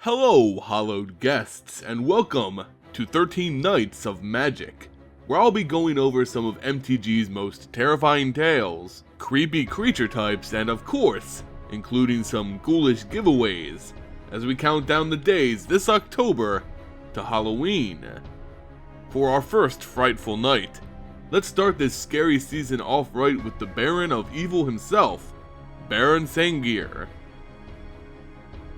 Hello, hallowed guests, and welcome to 13 Nights of Magic, where I'll be going over some of MTG's most terrifying tales, creepy creature types, and of course, including some ghoulish giveaways, as we count down the days this October to Halloween. For our first frightful night, let's start this scary season off right with the Baron of Evil himself, Baron Sengir.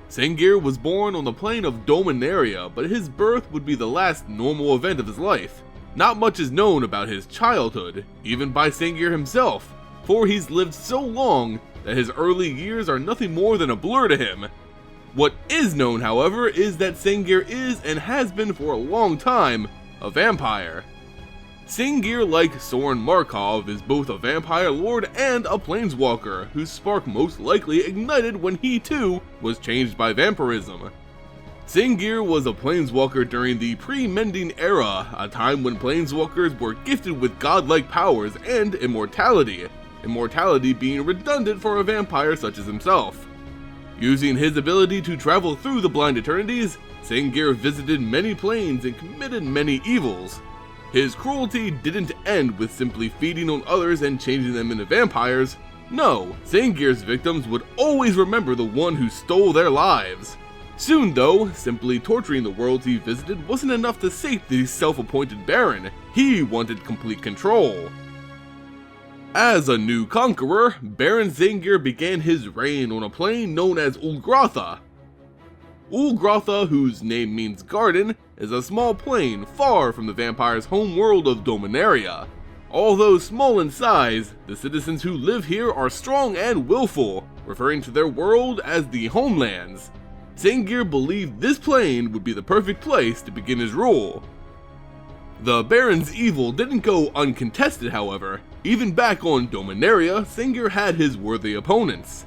Sengir was born on the plane of Dominaria, but his birth would be the last normal event of his life. Not much is known about his childhood, even by Sengir himself, for he's lived so long that his early years are nothing more than a blur to him. What is known, however, is that Sengir is, and has been for a long time, a vampire. Sengir, like Soren Markov, is both a vampire lord and a planeswalker, whose spark most likely ignited when he too was changed by vampirism. Sengir was a planeswalker during the pre-Mending era, a time when planeswalkers were gifted with godlike powers and immortality being redundant for a vampire such as himself. Using his ability to travel through the Blind Eternities, Sengir visited many planes and committed many evils. His cruelty didn't end with simply feeding on others and changing them into vampires. No, Sengir's victims would always remember the one who stole their lives. Soon though, simply torturing the worlds he visited wasn't enough to sate the self-appointed Baron. He wanted complete control. As a new conqueror, Baron Sengir began his reign on a plane known as Ulgratha. Ulgratha, whose name means garden, is a small plane far from the vampire's home world of Dominaria. Although small in size, the citizens who live here are strong and willful, referring to their world as the Homelands. Sengir believed this plane would be the perfect place to begin his rule. The Baron's evil didn't go uncontested, however. Even back on Dominaria, Sengir had his worthy opponents.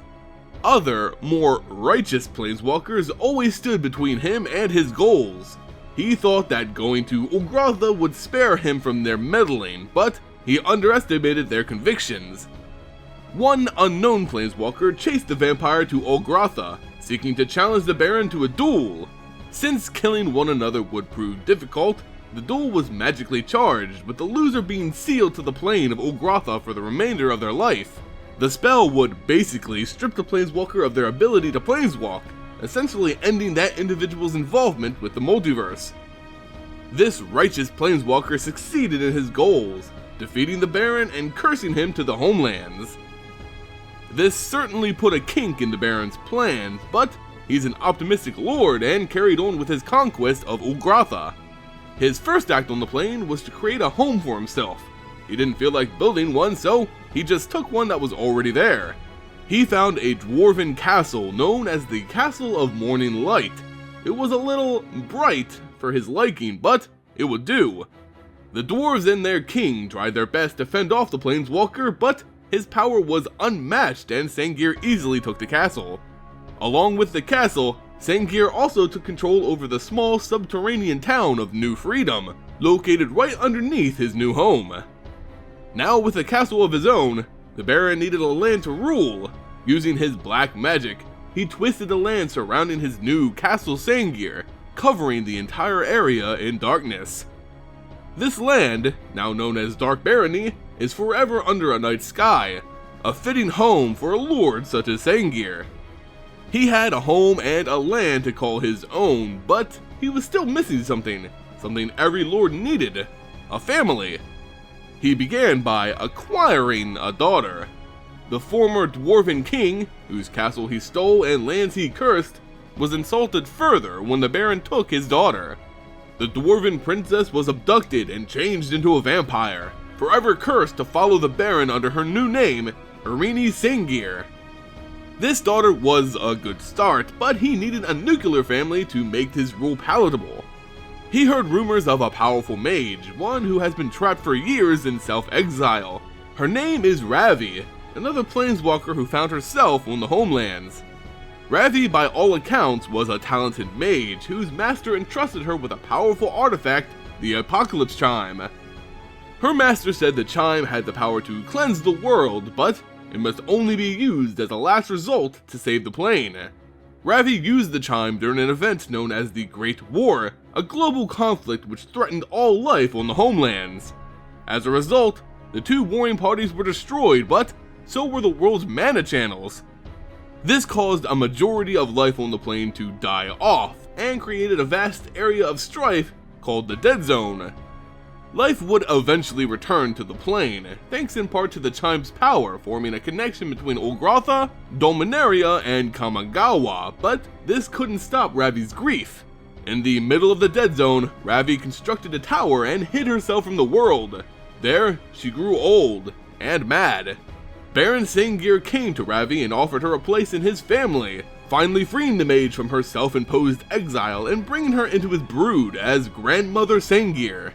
Other, more righteous planeswalkers always stood between him and his goals. He thought that going to Ulgratha would spare him from their meddling, but he underestimated their convictions. One unknown planeswalker chased the vampire to Ulgratha, seeking to challenge the Baron to a duel. Since killing one another would prove difficult, the duel was magically charged, with the loser being sealed to the plane of Ulgratha for the remainder of their life. The spell would basically strip the planeswalker of their ability to planeswalk, essentially ending that individual's involvement with the multiverse. This righteous planeswalker succeeded in his goals, defeating the Baron and cursing him to the Homelands. This certainly put a kink in the Baron's plans, but he's an optimistic lord and carried on with his conquest of Ulgratha. His first act on the plane was to create a home for himself. He didn't feel like building one, so he just took one that was already there. He found a dwarven castle known as the Castle of Morning Light. It was a little bright for his liking, but it would do. The dwarves and their king tried their best to fend off the planeswalker, but his power was unmatched and Sengir easily took the castle. Along with the castle, Sengir also took control over the small subterranean town of New Freedom, located right underneath his new home. Now with a castle of his own, the Baron needed a land to rule. Using his black magic, he twisted the land surrounding his new Castle Sengir, covering the entire area in darkness. This land, now known as Dark Barony, is forever under a night sky, a fitting home for a lord such as Sengir. He had a home and a land to call his own, but he was still missing something every lord needed, a family. He began by acquiring a daughter. The former dwarven king, whose castle he stole and lands he cursed, was insulted further when the Baron took his daughter. The dwarven princess was abducted and changed into a vampire, forever cursed to follow the Baron under her new name, Irini Sengir. This daughter was a good start, but he needed a nuclear family to make his rule palatable. He heard rumors of a powerful mage, one who has been trapped for years in self-exile. Her name is Ravi, another planeswalker who found herself on the Homelands. Ravi, by all accounts, was a talented mage whose master entrusted her with a powerful artifact, the Apocalypse Chime. Her master said the chime had the power to cleanse the world, but it must only be used as a last resort to save the plane. Ravi used the chime during an event known as the Great War, a global conflict which threatened all life on the homelands. As a result, the two warring parties were destroyed, but so were the world's mana channels. This caused a majority of life on the plane to die off, and created a vast area of strife called the Dead Zone. Life would eventually return to the plane, thanks in part to the chime's power forming a connection between Ulgratha, Dominaria, and Kamigawa, but this couldn't stop Ravi's grief. In the middle of the Dead Zone, Ravi constructed a tower and hid herself from the world. There, she grew old and mad. Baron Sengir came to Ravi and offered her a place in his family, finally freeing the mage from her self-imposed exile and bringing her into his brood as Grandmother Sengir.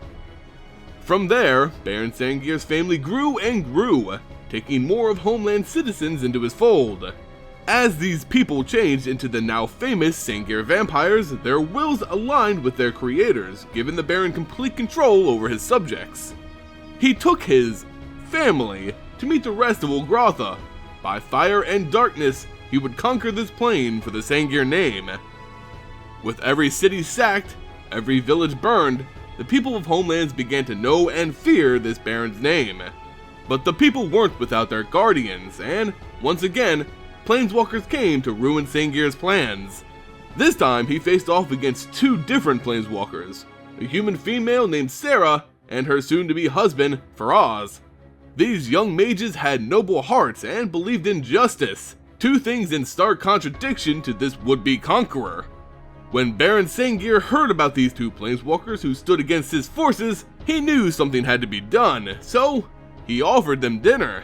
From there, Baron Sengir's family grew and grew, taking more of Homeland's citizens into his fold. As these people changed into the now famous Sengir vampires, their wills aligned with their creators, giving the Baron complete control over his subjects. He took his family to meet the rest of Ulgratha. By fire and darkness, he would conquer this plane for the Sengir name. With every city sacked, every village burned, the people of Homelands began to know and fear this Baron's name. But the people weren't without their guardians, and, once again, Planeswalkers came to ruin Sengir's plans. This time, he faced off against two different Planeswalkers, a human female named Sarah, and her soon-to-be husband, Faraz. These young mages had noble hearts and believed in justice, two things in stark contradiction to this would-be conqueror. When Baron Sengir heard about these two Planeswalkers who stood against his forces, he knew something had to be done, so he offered them dinner.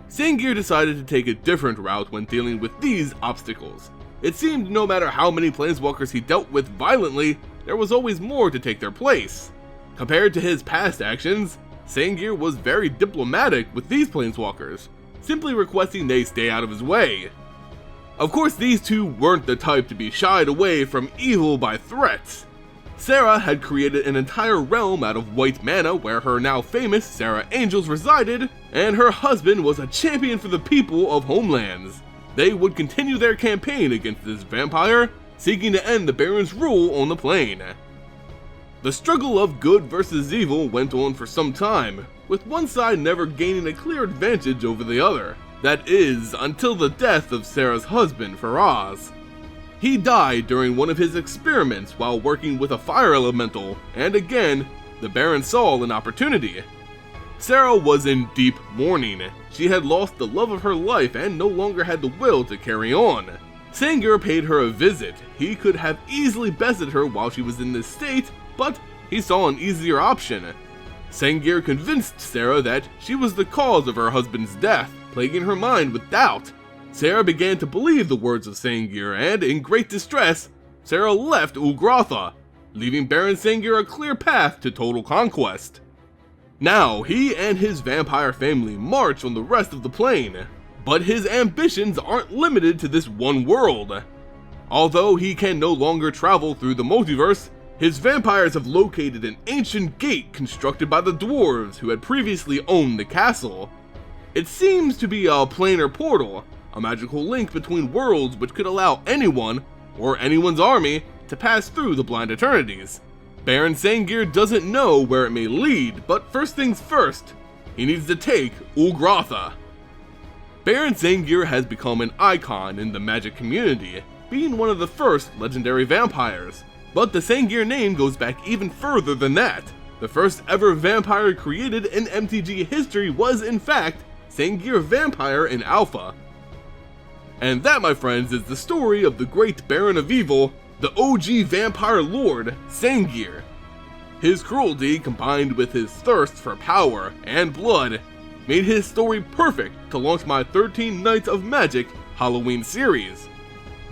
Sengir decided to take a different route when dealing with these obstacles. It seemed no matter how many Planeswalkers he dealt with violently, there was always more to take their place. Compared to his past actions, Sengir was very diplomatic with these Planeswalkers, simply requesting they stay out of his way. Of course, these two weren't the type to be shied away from evil by threats. Sarah had created an entire realm out of white mana where her now famous Sarah Angels resided, and her husband was a champion for the people of Homelands. They would continue their campaign against this vampire, seeking to end the Baron's rule on the plane. The struggle of good versus evil went on for some time, with one side never gaining a clear advantage over the other. That is, until the death of Sarah's husband, Faraz. He died during one of his experiments while working with a fire elemental, and again, the Baron saw an opportunity. Sarah was in deep mourning. She had lost the love of her life and no longer had the will to carry on. Sengir paid her a visit. He could have easily bested her while she was in this state, but he saw an easier option. Sengir convinced Sarah that she was the cause of her husband's death, plaguing her mind with doubt. Sarah began to believe the words of Sengir, and in great distress, Sarah left Ulgratha, leaving Baron Sengir a clear path to total conquest. Now, he and his vampire family march on the rest of the plane, but his ambitions aren't limited to this one world. Although he can no longer travel through the multiverse, his vampires have located an ancient gate constructed by the dwarves who had previously owned the castle. It seems to be a planar portal, a magical link between worlds which could allow anyone, or anyone's army, to pass through the Blind Eternities. Baron Sengir doesn't know where it may lead, but first things first, he needs to take Ulgratha. Baron Sengir has become an icon in the Magic community, being one of the first legendary vampires. But the Sengir name goes back even further than that. The first ever vampire created in MTG history was in fact Sengir Vampire in Alpha. And that, my friends, is the story of the great Baron of Evil, the OG Vampire Lord, Sengir. His cruelty, combined with his thirst for power and blood, made his story perfect to launch my 13 Nights of Magic Halloween series.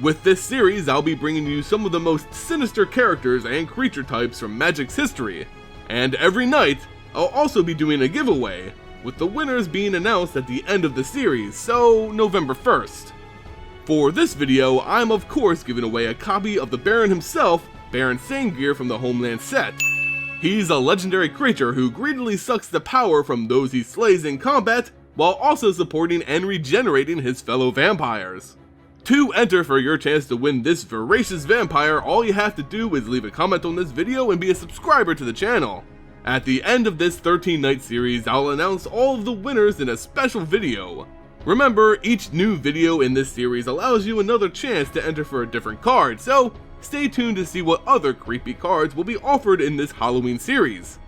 With this series, I'll be bringing you some of the most sinister characters and creature types from Magic's history, and every night, I'll also be doing a giveaway, with the winners being announced at the end of the series, so November 1st. For this video, I'm of course giving away a copy of the Baron himself, Baron Sengir from the Homeland set. He's a legendary creature who greedily sucks the power from those he slays in combat, while also supporting and regenerating his fellow vampires. To enter for your chance to win this voracious vampire, all you have to do is leave a comment on this video and be a subscriber to the channel. At the end of this 13-night series, I'll announce all of the winners in a special video. Remember, each new video in this series allows you another chance to enter for a different card, so stay tuned to see what other creepy cards will be offered in this Halloween series.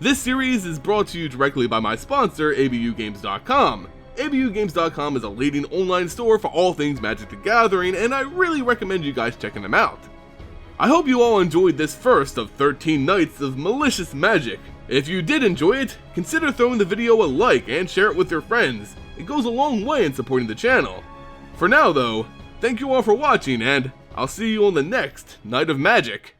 This series is brought to you directly by my sponsor, abugames.com. abugames.com is a leading online store for all things Magic the Gathering, and I really recommend you guys checking them out. I hope you all enjoyed this first of 13 nights of malicious magic. If you did enjoy it, consider throwing the video a like and share it with your friends. It goes a long way in supporting the channel. For now though, thank you all for watching, and I'll see you on the next Night of Magic.